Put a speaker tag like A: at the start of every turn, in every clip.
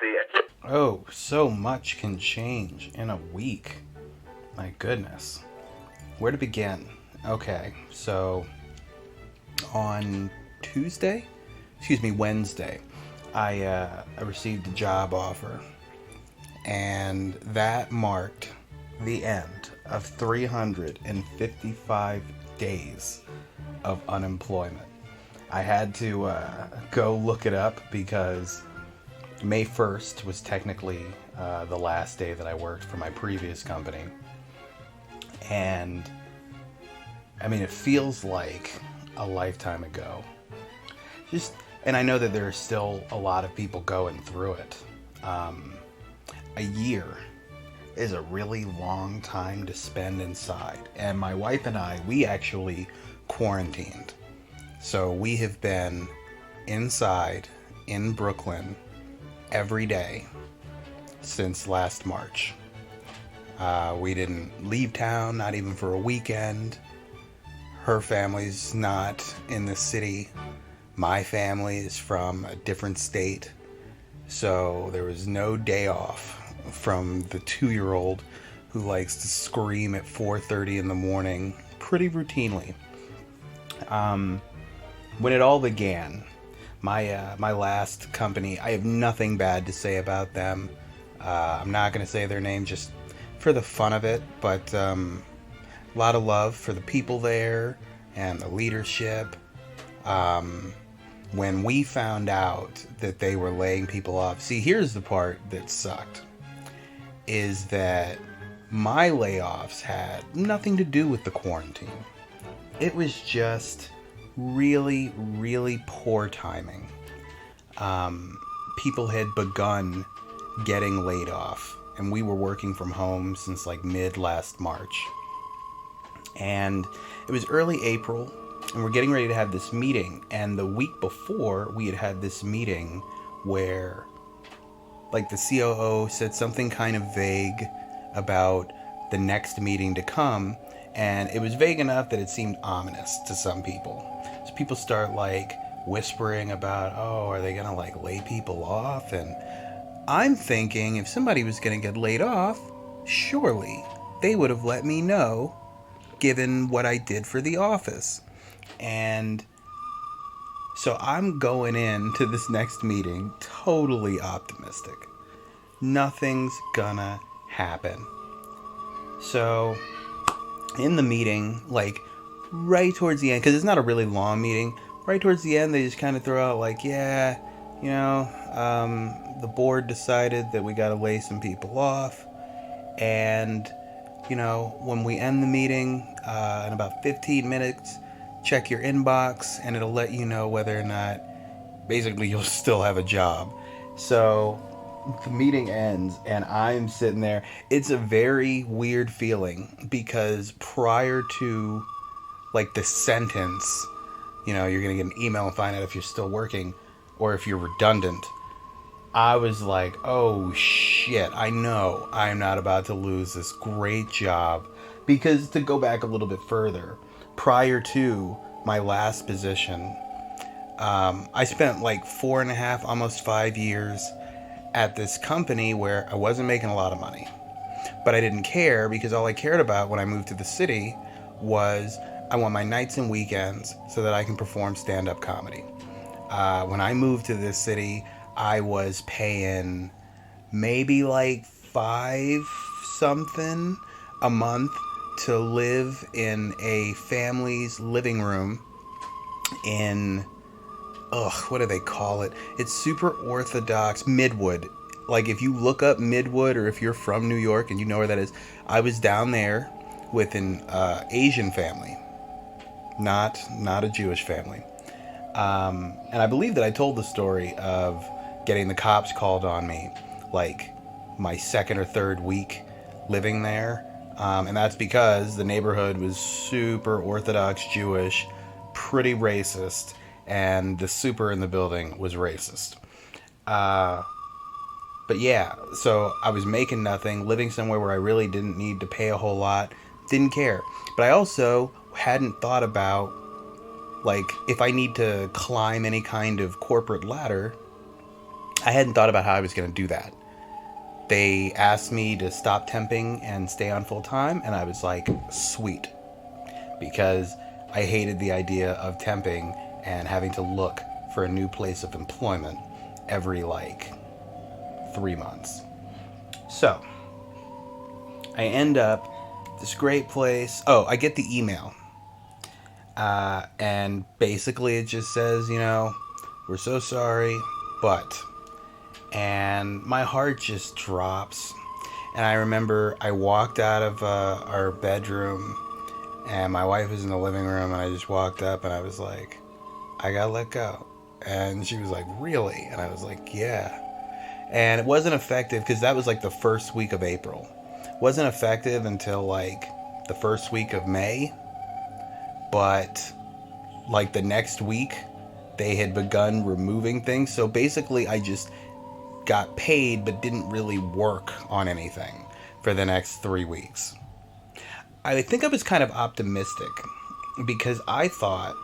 A: see it.
B: Oh, so much can change in a week. My goodness. Where to begin? Okay, so on Wednesday, I received a job offer, and that marked the end of 355 days of unemployment. I had to go look it up because May 1st was technically the last day that I worked for my previous company. And I mean, it feels like a lifetime ago. And I know that there are still a lot of people going through it. A year is a really long time to spend inside. And my wife and I, we actually quarantined. So we have been inside in Brooklyn every day since last March. We didn't leave town, not even for a weekend. Her family's not in the city. My family is from a different state. So there was no day off from the 2-year-old who likes to scream at 4:30 in the morning pretty routinely. When it all began, my last company, I have nothing bad to say about them. I'm not going to say their name just for the fun of it, but a lot of love for the people there and the leadership. When we found out that they were laying people off, see, here's the part that sucked, is that my layoffs had nothing to do with the quarantine. It was just really, really poor timing. People had begun getting laid off, and we were working from home since like mid last March. And it was early April, and we're getting ready to have this meeting. And the week before, we had this meeting where, like, the COO said something kind of vague about the next meeting to come. And it was vague enough that it seemed ominous to some people. So people start, like, whispering about, oh, are they going to, like, lay people off? And I'm thinking if somebody was going to get laid off, surely they would have let me know, given what I did for the office. And so I'm going into this next meeting totally optimistic. Nothing's gonna happen. So in the meeting, like right towards the end, because it's not a really long meeting, right towards the end they just kind of throw out like, yeah, the board decided that we got to lay some people off. And, when we end the meeting in about 15 minutes, check your inbox and it'll let you know whether or not basically you'll still have a job. So the meeting ends and I'm sitting there. It's a very weird feeling because prior to like the sentence, you're going to get an email and find out if you're still working or if you're redundant. I was like, oh shit, I know I'm not about to lose this great job. Because to go back a little bit further, prior to my last position, I spent like 4.5, almost 5 years at this company where I wasn't making a lot of money. But I didn't care because all I cared about when I moved to the city was I want my nights and weekends so that I can perform stand-up comedy. When I moved to this city, I was paying maybe like $5 something a month to live in a family's living room in, what do they call it? It's super orthodox, Midwood. Like if you look up Midwood or if you're from New York and you know where that is, I was down there with an Asian family, not a Jewish family. And I believe that I told the story of getting the cops called on me like my second or third week living there. And that's because the neighborhood was super Orthodox Jewish, pretty racist, and the super in the building was racist. But yeah, so I was making nothing, living somewhere where I really didn't need to pay a whole lot, didn't care. But I also hadn't thought about, like, if I need to climb any kind of corporate ladder, I hadn't thought about how I was going to do that. They asked me to stop temping and stay on full time, and I was like, sweet. Because I hated the idea of temping and having to look for a new place of employment every 3 months. So, I end up this great place. Oh, I get the email. And basically it just says, we're so sorry, but. And my heart just drops. And I remember I walked out of our bedroom, and my wife was in the living room, and I just walked up and I was like, I got let go. And she was like, really? And I was like, yeah. And it wasn't effective because that was the first week of April. It wasn't effective until the first week of May. But the next week, they had begun removing things. So basically, I just got paid but didn't really work on anything for the next 3 weeks. I think I was kind of optimistic because I thought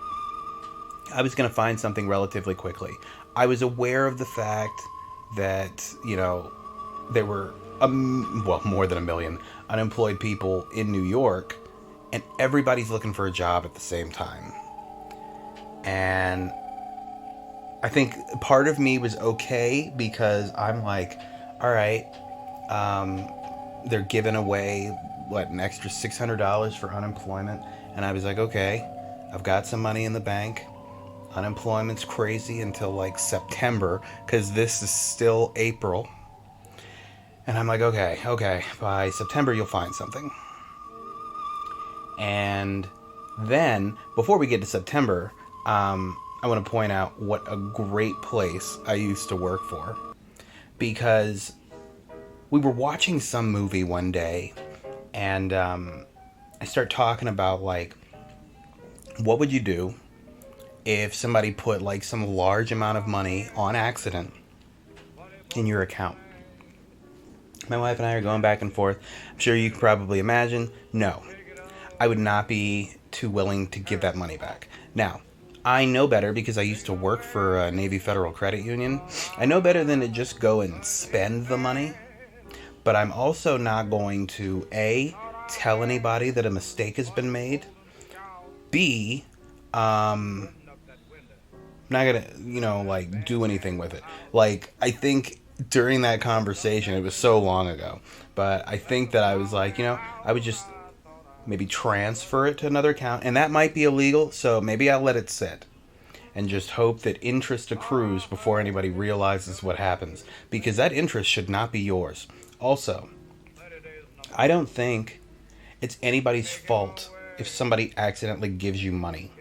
B: I was going to find something relatively quickly. I was aware of the fact that, there were, more than 1 million unemployed people in New York, and everybody's looking for a job at the same time. And I think part of me was okay because I'm like, all right, they're giving away, an extra $600 for unemployment. And I was like, okay, I've got some money in the bank. Unemployment's crazy until September because this is still April. And I'm like, okay, by September you'll find something. And then, before we get to September, I want to point out what a great place I used to work for. Because we were watching some movie one day, and I start talking about, what would you do if somebody put, some large amount of money on accident in your account? My wife and I are going back and forth. I'm sure you can probably imagine. No, I would not be too willing to give that money back. Now, I know better because I used to work for a Navy Federal Credit Union. I know better than to just go and spend the money. But I'm also not going to, A, tell anybody that a mistake has been made. B, not gonna, do anything with it. I think during that conversation, it was so long ago, but I think that I was like, I would just maybe transfer it to another account, and that might be illegal, so maybe I'll let it sit and just hope that interest accrues before anybody realizes what happens, because that interest should not be yours. Also, I don't think it's anybody's fault if somebody accidentally gives you money.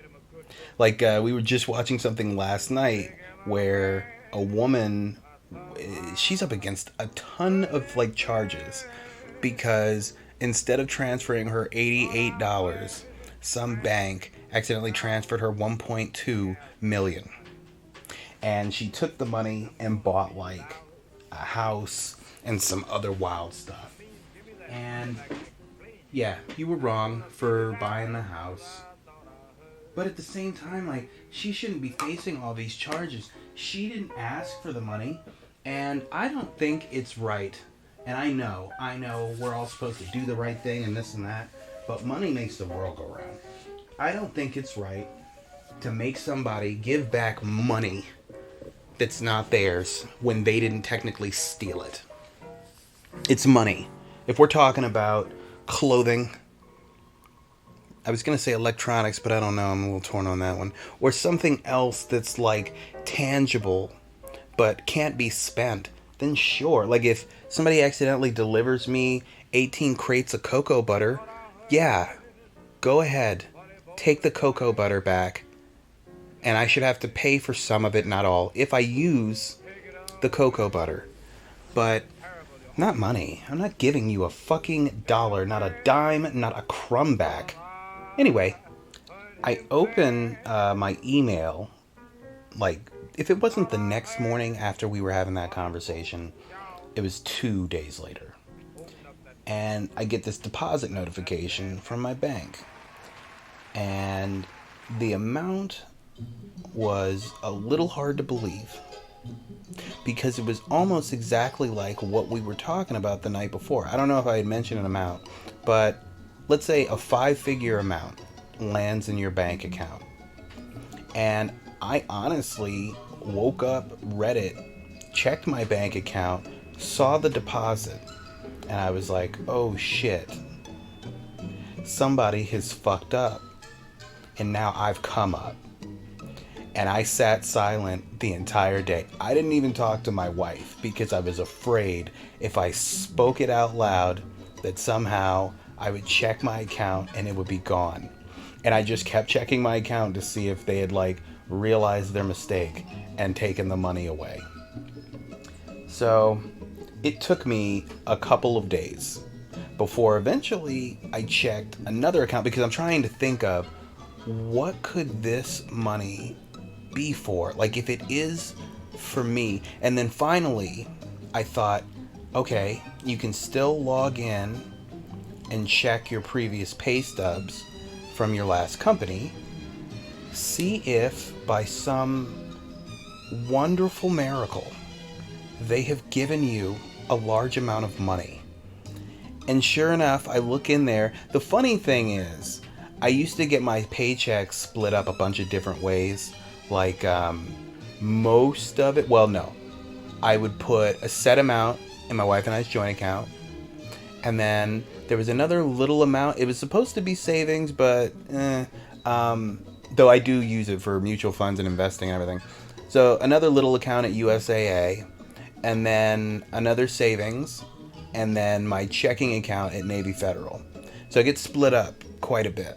B: We were just watching something last night where a woman, she's up against a ton of charges because instead of transferring her $88, some bank accidentally transferred her $1.2 million. And she took the money and bought a house and some other wild stuff. And yeah, you were wrong for buying the house. But at the same time, she shouldn't be facing all these charges. She didn't ask for the money, and I don't think it's right. And I know we're all supposed to do the right thing and this and that, but money makes the world go round. I don't think it's right to make somebody give back money that's not theirs when they didn't technically steal it. It's money. If we're talking about clothing, I was going to say electronics, but I don't know. I'm a little torn on that one. Or something else that's tangible but can't be spent, then sure. If somebody accidentally delivers me 18 crates of cocoa butter, yeah, go ahead. Take the cocoa butter back. And I should have to pay for some of it, not all, if I use the cocoa butter. But not money. I'm not giving you a fucking dollar, not a dime, not a crumb back. Anyway, I open my email, if it wasn't the next morning after we were having that conversation, it was 2 days later. And I get this deposit notification from my bank. And the amount was a little hard to believe. because it was almost exactly like what we were talking about the night before. I don't know if I had mentioned an amount, but let's say a 5-figure amount lands in your bank account. And I honestly woke up, read it, checked my bank account, saw the deposit, and I was like, oh shit, somebody has fucked up, and now I've come up. And I sat silent the entire day. I didn't even talk to my wife because I was afraid if I spoke it out loud that somehow I would check my account and it would be gone. And I just kept checking my account to see if they had realized their mistake and taken the money away. So it took me a couple of days before eventually I checked another account, because I'm trying to think of what could this money be for, if it is for me. And then finally I thought, okay, you can still log in and check your previous pay stubs from your last company, see if by some wonderful miracle they have given you a large amount of money. And sure enough, I look in there. The funny thing is, I used to get my paychecks split up a bunch of different ways. Most of it, well, no. I would put a set amount in my wife and I's joint account. And then there was another little amount. It was supposed to be savings, but though I do use it for mutual funds and investing and everything. So another little account at USAA, and then another savings, and then my checking account at Navy Federal. So it gets split up quite a bit.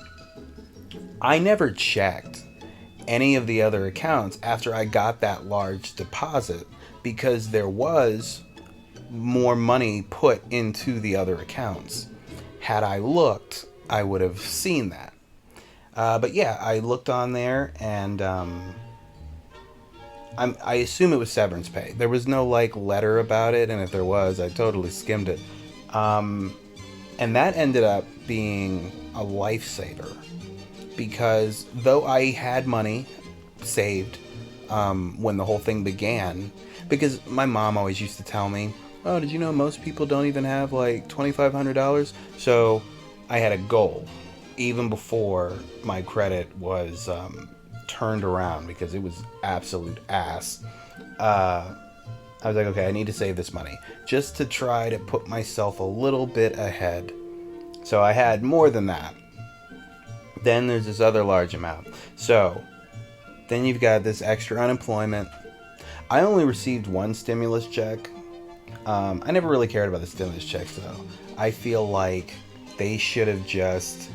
B: I never checked any of the other accounts after I got that large deposit, because there was more money put into the other accounts. Had I looked, I would have seen that. But yeah, I looked on there, and I assume it was severance pay. There was no letter about it, and if there was, I totally skimmed it. And that ended up being a lifesaver, because though I had money saved when the whole thing began, because my mom always used to tell me, oh, did you know most people don't even have $2,500? So I had a goal even before my credit was turned around, because it was absolute ass. I was like, okay, I need to save this money just to try to put myself a little bit ahead. So I had more than that. Then there's this other large amount. So then you've got this extra unemployment. I only received one stimulus check. I never really cared about the stimulus checks, though. I feel like they should have just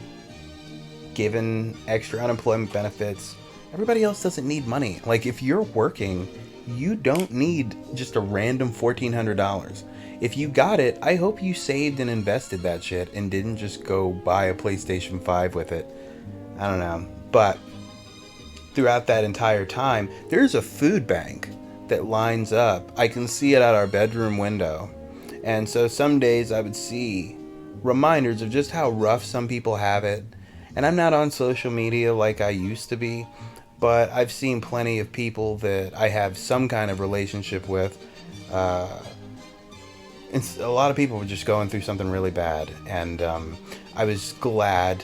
B: given extra unemployment benefits. Everybody else doesn't need money. If you're working, you don't need just a random $1,400. If you got it, I hope you saved and invested that shit and didn't just go buy a PlayStation 5 with it. I don't know. But throughout that entire time, there's a food bank that lines up. I can see it out our bedroom window. And so some days I would see reminders of just how rough some people have it. And I'm not on social media like I used to be, but I've seen plenty of people that I have some kind of relationship with. And a lot of people were just going through something really bad. And I was glad,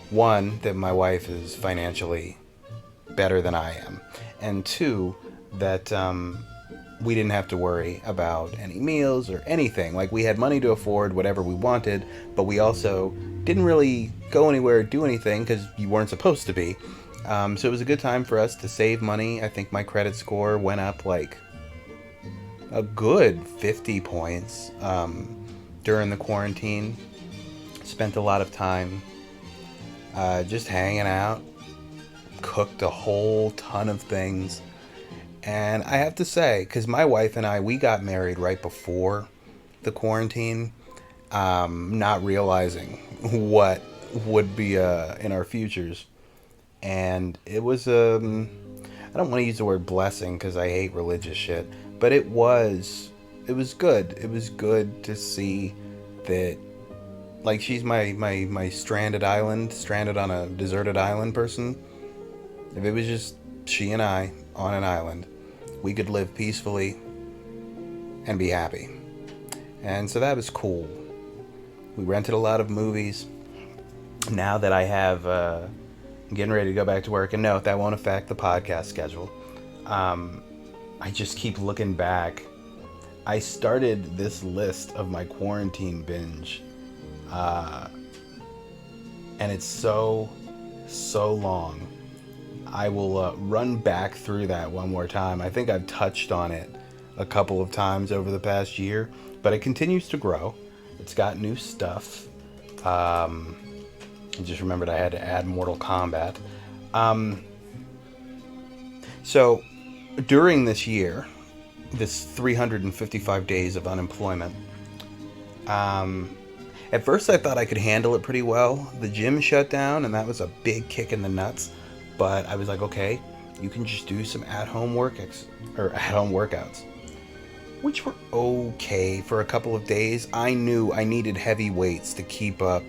B: one, that my wife is financially better than I am. And two, that we didn't have to worry about any meals or anything. We had money to afford whatever we wanted, but we also didn't really go anywhere or do anything because you weren't supposed to be. So it was a good time for us to save money. I think my credit score went up a good 50 points during the quarantine. Spent a lot of time just hanging out. Cooked a whole ton of things. And I have to say, because my wife and I, we got married right before the quarantine, not realizing what would be in our futures. And it was, I don't want to use the word blessing because I hate religious shit, but it was good. It was good to see that, she's my stranded on a deserted island person. If it was just she and I on an island, we could live peacefully, and be happy. And so that was cool. We rented a lot of movies. Now that I have, I'm getting ready to go back to work, and no, that won't affect the podcast schedule. I just keep looking back. I started this list of my quarantine binge, and it's so long. I will run back through that one more time. I think I've touched on it a couple of times over the past year, but it continues to grow. It's got new stuff. I just remembered I had to add Mortal Kombat. So during this year, this 355 days of unemployment, at first I thought I could handle it pretty well. The gym shut down, and that was a big kick in the nuts. But I was like, okay, you can just do some at-home workouts, which were okay for a couple of days. I knew I needed heavy weights to keep up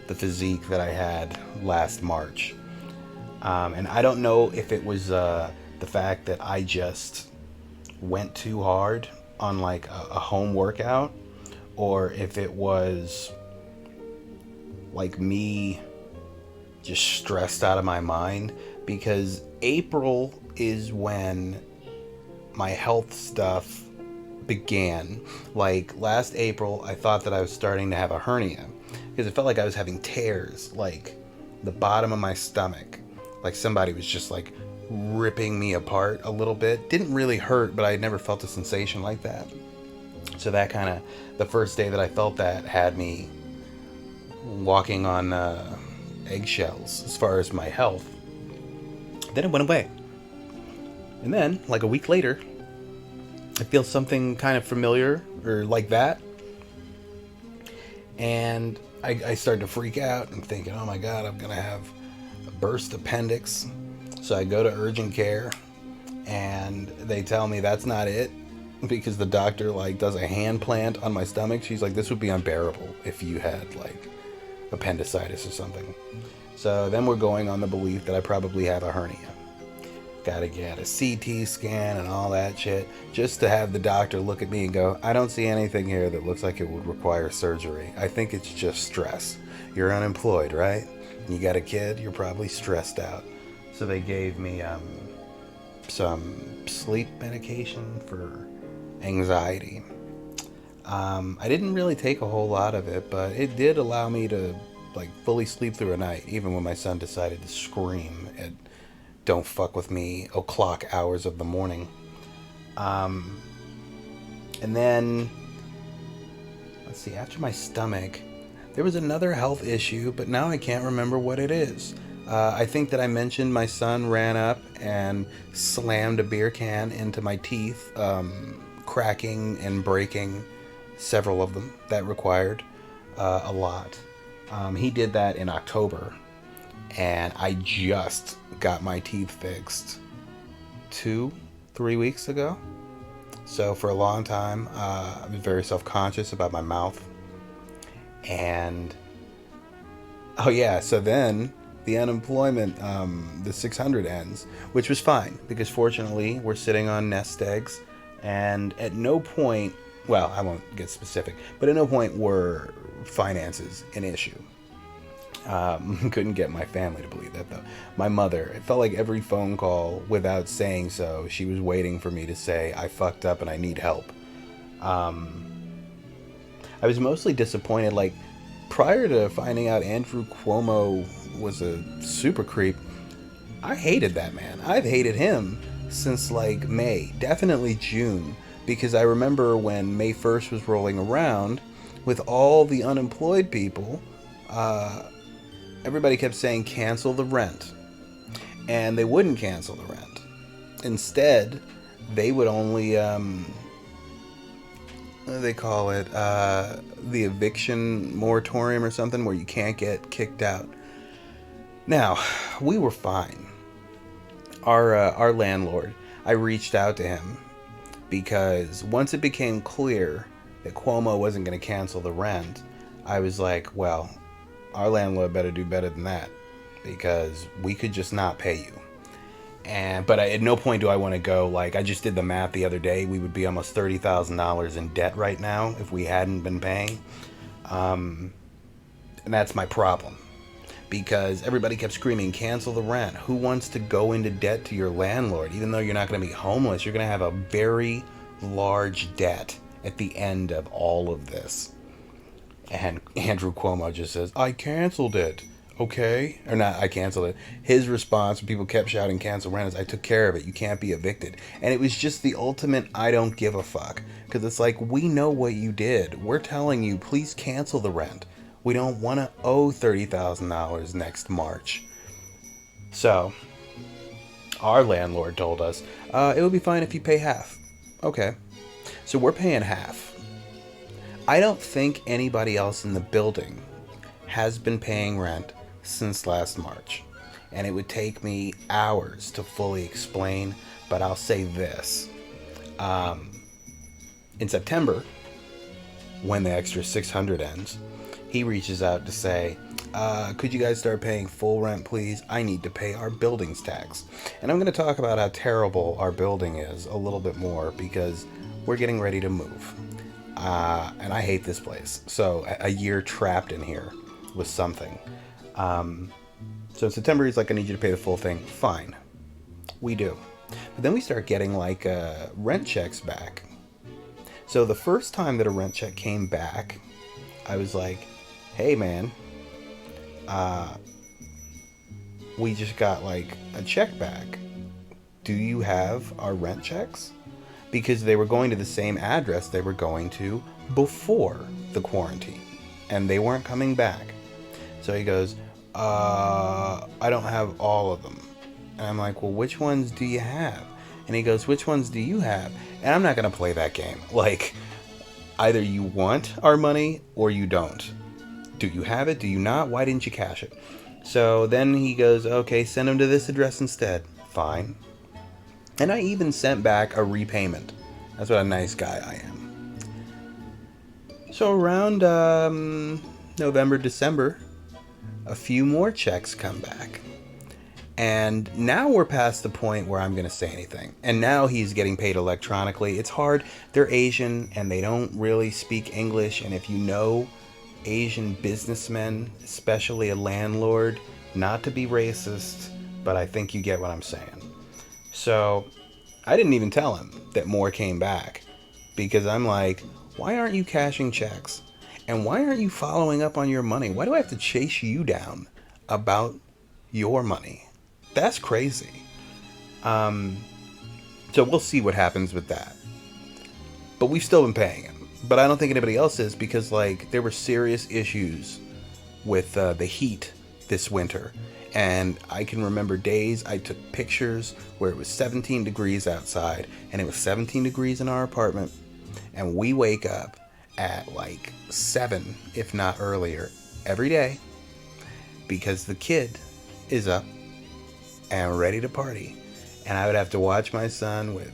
B: the physique that I had last March. And I don't know if it was the fact that I just went too hard on like a home workout, or if it was like me just stressed out of my mind, because April is when my health stuff began. Like last April, I thought that I was starting to have a hernia because it felt like I was having tears, like the bottom of my stomach, like somebody was just like ripping me apart a little bit. Didn't really hurt, but I had never felt a sensation like that. So that kind of, the first day that I felt that had me walking on eggshells as far as my health. Then it went away. And then, like a week later, I feel something kind of familiar or like that. And I started to freak out and thinking, oh my God, I'm going to have a burst appendix. So I go to urgent care and they tell me that's not it, because the doctor like does a hand plant on my stomach. She's like, this would be unbearable if you had like appendicitis or something. So then we're going on the belief that I probably have a hernia. Gotta get a CT scan and all that shit, just to have the doctor look at me and go, I don't see anything here that looks like it would require surgery. I think it's just stress. You're unemployed, right? You got a kid, you're probably stressed out. So they gave me some sleep medication for anxiety. I didn't really take a whole lot of it, but it did allow me to like fully sleep through a night, even when my son decided to scream at don't fuck with me o'clock hours of the morning. And then, let's see, after my stomach, there was another health issue, but now I can't remember what it is. I think that I mentioned my son ran up and slammed a beer can into my teeth, cracking and breaking several of them. That required a lot. He did that in October, and I just got my teeth fixed 2-3 weeks ago. So for a long time, I was very self-conscious about my mouth. And oh yeah, so then the unemployment, the 600 ends, which was fine because fortunately we're sitting on nest eggs, and at no point, well, I won't get specific, but at no point were finances an issue. Couldn't get my family to believe that though. My mother, it felt like every phone call, without saying so, she was waiting for me to say I fucked up and I need help. I was mostly disappointed. Like prior to finding out Andrew Cuomo was a super creep, I hated that man. I've hated him since like May, definitely June, because I remember when May 1st was rolling around with all the unemployed people, everybody kept saying cancel the rent, and they wouldn't cancel the rent. Instead, they would only what do they call it, the eviction moratorium or something, where you can't get kicked out. Now, we were fine. Our landlord, I reached out to him because once it became clear that Cuomo wasn't going to cancel the rent, I was like, well, our landlord better do better than that, because we could just not pay you. But at no point do I want to go, like, I just did the math the other day. We would be almost $30,000 in debt right now if we hadn't been paying. And that's my problem. Because everybody kept screaming, cancel the rent. Who wants to go into debt to your landlord? Even though you're not going to be homeless, you're going to have a very large debt at the end of all of this. And Andrew Cuomo just says, I canceled it. Okay? Or not, I canceled it. His response when people kept shouting cancel rent is, I took care of it. You can't be evicted. And it was just the ultimate I don't give a fuck. Because it's like, we know what you did. We're telling you, please cancel the rent. We don't want to owe $30,000 next March. So, our landlord told us, it would be fine if you pay half. Okay. So we're paying half. I don't think anybody else in the building has been paying rent since last March. And it would take me hours to fully explain, but I'll say this. In September, when the extra $600 ends, he reaches out to say, could you guys start paying full rent, please? I need to pay our buildings tax. And I'm going to talk about how terrible our building is a little bit more because we're getting ready to move. And I hate this place. So a year trapped in here was something. So in September, he's like, I need you to pay the full thing. Fine. We do. But then we start getting like rent checks back. So the first time that a rent check came back, I was like, hey man, we just got like a check back. Do you have our rent checks? Because they were going to the same address they were going to before the quarantine. And they weren't coming back. So he goes, I don't have all of them. And I'm like, well, which ones do you have? And he goes, which ones do you have? And I'm not going to play that game. Like, either you want our money or you don't. Do you have it? Do you not? Why didn't you cash it? So then he goes, okay, send them to this address instead. Fine. And I even sent back a repayment. That's what a nice guy I am. So around November, December, a few more checks come back. And now we're past the point where I'm going to say anything. And now he's getting paid electronically. It's hard. They're Asian and they don't really speak English. And if you know Asian businessmen, especially a landlord, not to be racist, but I think you get what I'm saying. So I didn't even tell him that more came back because I'm like, why aren't you cashing checks? And why aren't you following up on your money? Why do I have to chase you down about your money? That's crazy. So we'll see what happens with that. But we've still been paying him. But I don't think anybody else is because, like, there were serious issues with the heat this winter. And I can remember days I took pictures where it was 17 degrees outside and it was 17 degrees in our apartment. And we wake up at like 7, if not earlier, every day because the kid is up and ready to party. And I would have to watch my son with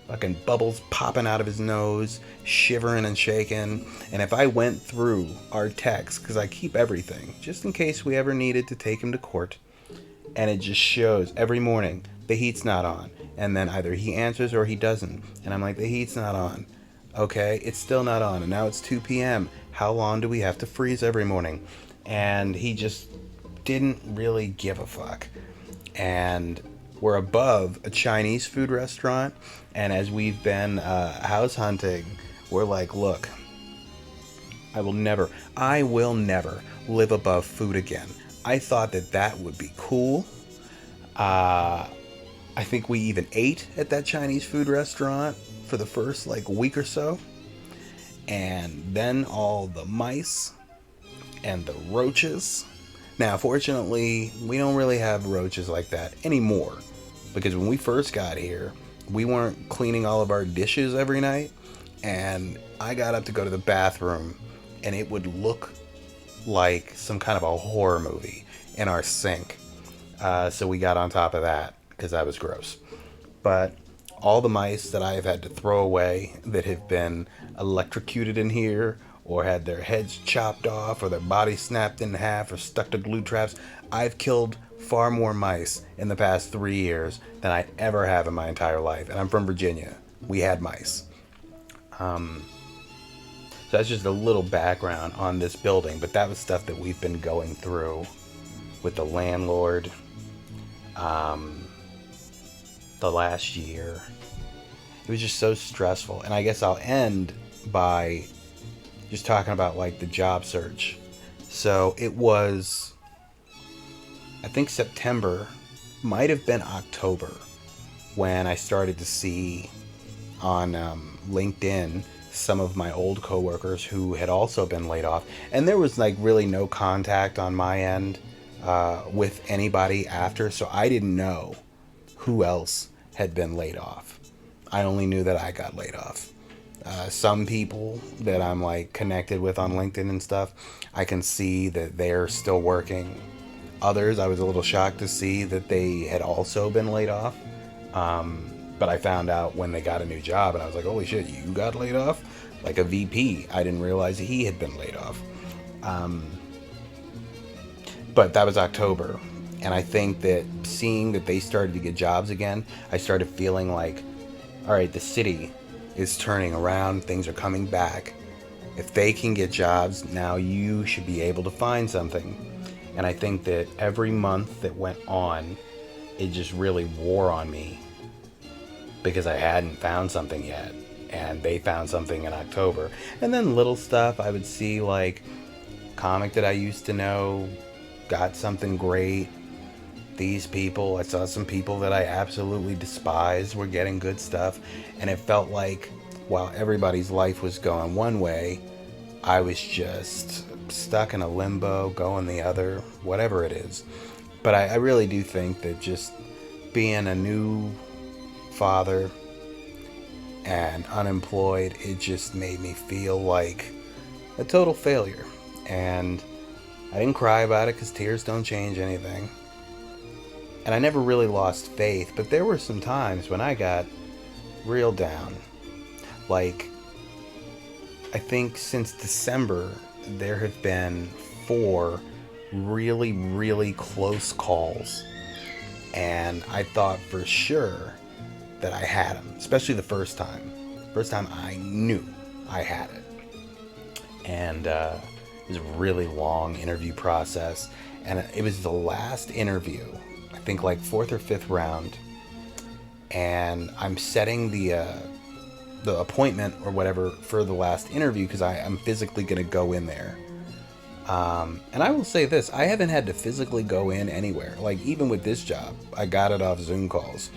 B: fucking bubbles popping out of his nose, shivering and shaking. And if I went through our texts, because I keep everything, just in case we ever needed to take him to court, and it just shows every morning, the heat's not on. And then either he answers or he doesn't. And I'm like, the heat's not on. Okay, it's still not on. And now it's 2 p.m. How long do we have to freeze every morning? And he just didn't really give a fuck. And we're above a Chinese food restaurant, and as we've been house hunting, we're like, look, I will never live above food again. I thought that would be cool. I think we even ate at that Chinese food restaurant for the first like week or so, and then all the mice and the roaches. Now, fortunately, we don't really have roaches like that anymore. Because when we first got here, we weren't cleaning all of our dishes every night. And I got up to go to the bathroom, and it would look like some kind of a horror movie in our sink. So we got on top of that, because that was gross. But all the mice that I have had to throw away that have been electrocuted in here, or had their heads chopped off, or their bodies snapped in half, or stuck to glue traps, I've killed far more mice in the past 3 years than I ever have in my entire life. And I'm from Virginia. We had mice. So that's just a little background on this building. But that was stuff that we've been going through with the landlord the last year. It was just so stressful. And I guess I'll end by just talking about like the job search. So it was, I think September, might have been October, when I started to see on LinkedIn some of my old coworkers who had also been laid off. And there was like really no contact on my end with anybody after, so I didn't know who else had been laid off. I only knew that I got laid off. Some people that I'm like connected with on LinkedIn and stuff, I can see that they're still working. Others, I was a little shocked to see that they had also been laid off. But I found out when they got a new job, and I was like, holy shit, you got laid off? Like a VP. I didn't realize he had been laid off. But that was October. And I think that seeing that they started to get jobs again, I started feeling like, all right, the city is turning around. Things are coming back. If they can get jobs, now you should be able to find something. And I think that every month that went on, it just really wore on me because I hadn't found something yet. And they found something in October. And then little stuff I would see, like comic that I used to know got something great. These people, I saw some people that I absolutely despised were getting good stuff. And it felt like while everybody's life was going one way, I was just stuck in a limbo, going the other, whatever it is. But I really do think that just being a new father and unemployed, it just made me feel like a total failure. And I didn't cry about it because tears don't change anything. And I never really lost faith, but there were some times when I got real down. Like, I think since December, there have been 4 really, really close calls. And I thought for sure that I had them, especially the first time. First time I knew I had it. And it was a really long interview process. And it was the last interview, I think like 4th or 5th round. And I'm setting the appointment or whatever for the last interview because I'm physically going to go in there. And I will say this, I haven't had to physically go in anywhere. Like even with this job, I got it off Zoom calls.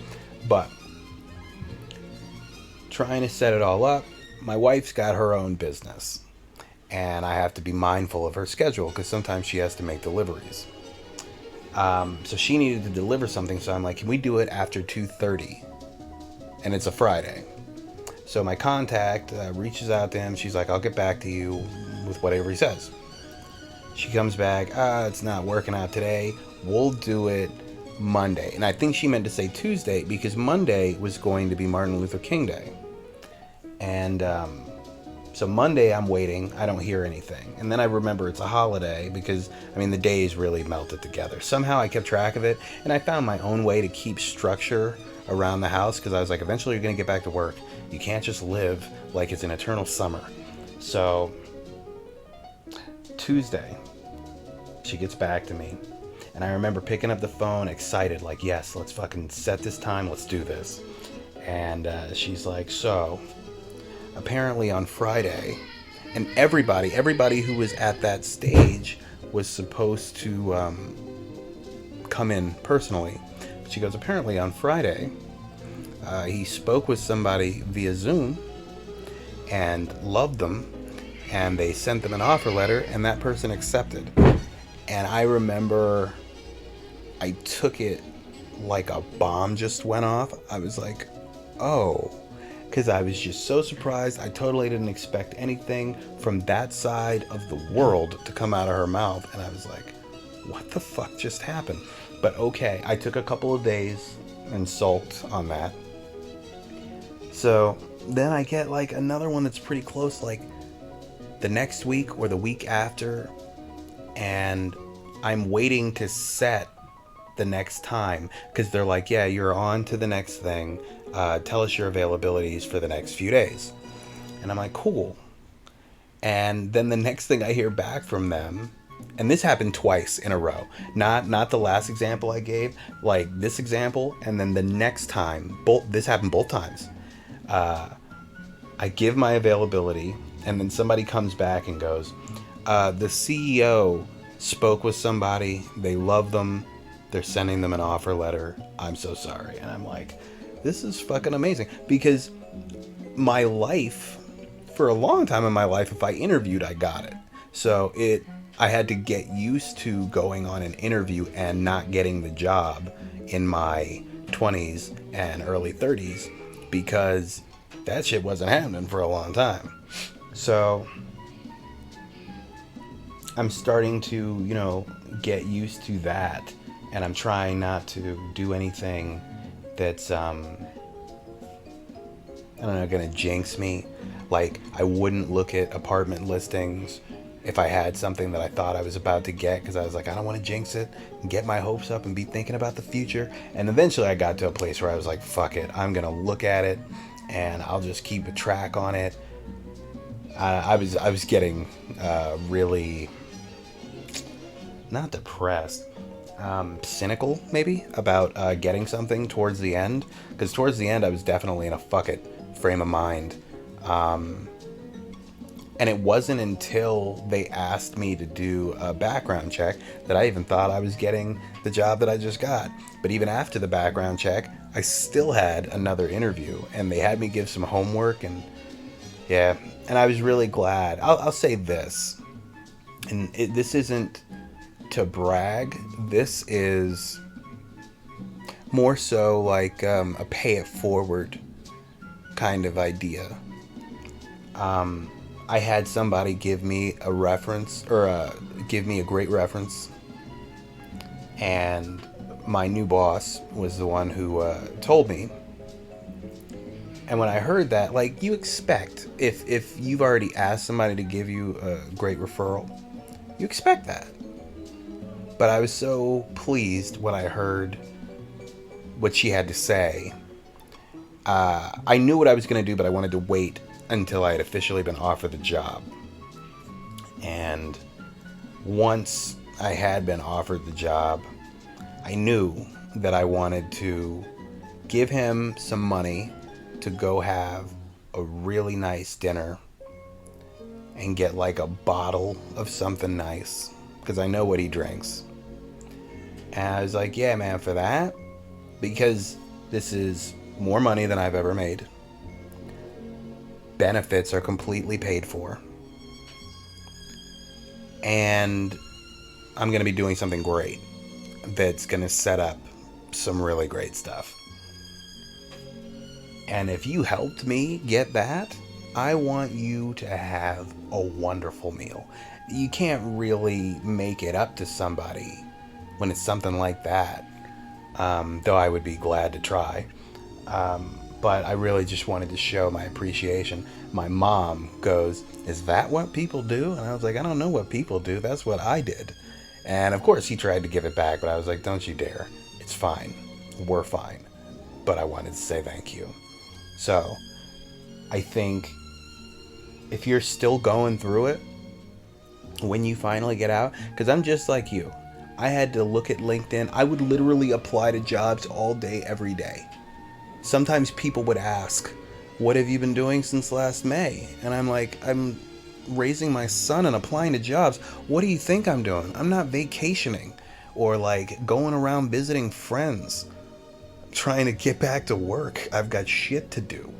B: But trying to set it all up, my wife's got her own business. And I have to be mindful of her schedule because sometimes she has to make deliveries. So she needed to deliver something. So I'm like, can we do it after 2:30? And it's a Friday. So my contact reaches out to him. She's like, I'll get back to you with whatever he says. She comes back. It's not working out today. We'll do it Monday. And I think she meant to say Tuesday because Monday was going to be Martin Luther King Day. And so Monday I'm waiting. I don't hear anything. And then I remember it's a holiday because, I mean, the days really melted together. Somehow I kept track of it. And I found my own way to keep structure around the house because I was like, eventually you're going to get back to work. You can't just live like it's an eternal summer. So Tuesday, she gets back to me. And I remember picking up the phone, excited, like, yes, let's fucking set this time. Let's do this. And she's like, so apparently on Friday, and everybody who was at that stage was supposed to come in personally. But she goes, apparently on Friday, he spoke with somebody via Zoom and loved them, and they sent them an offer letter, and that person accepted. And I remember I took it like a bomb just went off. I was like, oh, because I was just so surprised. I totally didn't expect anything from that side of the world to come out of her mouth. And I was like, what the fuck just happened? But okay, I took a couple of days and sulked on that. So then I get like another one that's pretty close, like the next week or the week after. And I'm waiting to set the next time, because they're like, yeah, you're on to the next thing. Tell us your availabilities for the next few days. And I'm like, cool. And then the next thing I hear back from them, and this happened twice in a row, not the last example I gave, like this example, and then the next time, this happened both times. I give my availability, and then somebody comes back and goes, the CEO spoke with somebody, they love them, they're sending them an offer letter, I'm so sorry. And I'm like, this is fucking amazing, because my life, for a long time in my life, if I interviewed, I got it. So I had to get used to going on an interview and not getting the job in my 20s and early 30s, because that shit wasn't happening for a long time. So I'm starting to, get used to that, and I'm trying not to do anything that's gonna jinx me. Like, I wouldn't look at apartment listings if I had something that I thought I was about to get, because I was like, I don't want to jinx it and get my hopes up and be thinking about the future. And eventually I got to a place where I was like, fuck it, I'm gonna look at it and I'll just keep a track on it. I was getting really, not depressed, cynical maybe about getting something towards the end, because towards the end I was definitely in a fuck it frame of mind. And it wasn't until they asked me to do a background check that I even thought I was getting the job that I just got. But even after the background check, I still had another interview, and they had me give some homework, and yeah, and I was really glad. I'll say this, and this isn't to brag, this is more so like a pay it forward kind of idea. I had somebody give me a reference, or give me a great reference, and my new boss was the one who told me. And when I heard that, like, you expect, if you've already asked somebody to give you a great referral, you expect that. But I was so pleased when I heard what she had to say. I knew what I was going to do, but I wanted to wait until I had officially been offered the job. And once I had been offered the job, I knew that I wanted to give him some money to go have a really nice dinner and get like a bottle of something nice, because I know what he drinks. And I was like, yeah, man, for that, because this is more money than I've ever made. Benefits are completely paid for. And I'm going to be doing something great that's going to set up some really great stuff. And if you helped me get that, I want you to have a wonderful meal. You can't really make it up to somebody when it's something like that, though I would be glad to try. But I really just wanted to show my appreciation. My mom goes, is that what people do? And I was like, I don't know what people do. That's what I did. And of course he tried to give it back, but I was like, don't you dare. It's fine. We're fine. But I wanted to say thank you. So I think if you're still going through it, when you finally get out, because I'm just like you. I had to look at LinkedIn. I would literally apply to jobs all day, every day. Sometimes people would ask, what have you been doing since last May? And I'm like, I'm raising my son and applying to jobs. What do you think I'm doing? I'm not vacationing or like going around visiting friends. I'm trying to get back to work. I've got shit to do.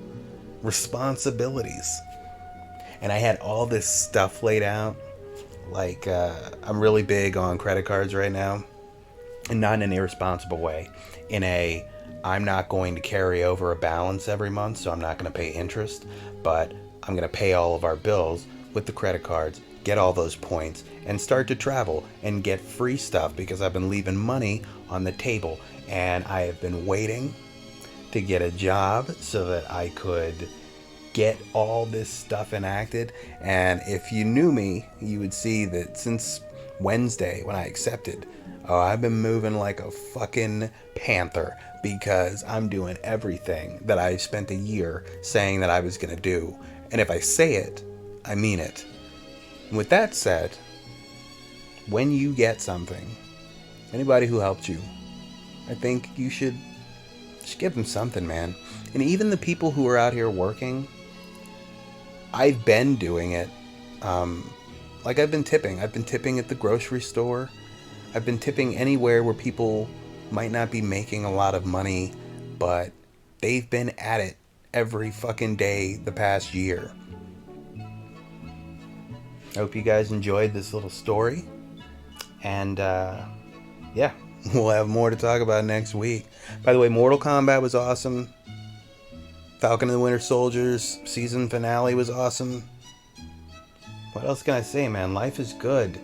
B: Responsibilities. And I had all this stuff laid out. Like, I'm really big on credit cards right now. And not in an irresponsible way. In a, I'm not going to carry over a balance every month, so I'm not going to pay interest, but I'm going to pay all of our bills with the credit cards, get all those points, and start to travel and get free stuff, because I've been leaving money on the table, and I have been waiting to get a job so that I could get all this stuff enacted. And if you knew me, you would see that since Wednesday, when I accepted, Oh, I've been moving like a fucking panther because I'm doing everything that I spent a year saying that I was going to do. And if I say it, I mean it. And with that said, when you get something, anybody who helped you, I think you should just give them something, man. And even the people who are out here working, I've been doing it. Like I've been tipping. I've been tipping at the grocery store. I've been tipping anywhere where people might not be making a lot of money, but they've been at it every fucking day the past year. I hope you guys enjoyed this little story. And yeah, we'll have more to talk about next week. By the way, Mortal Kombat was awesome. Falcon and the Winter Soldier's season finale was awesome. What else can I say, man? Life is good.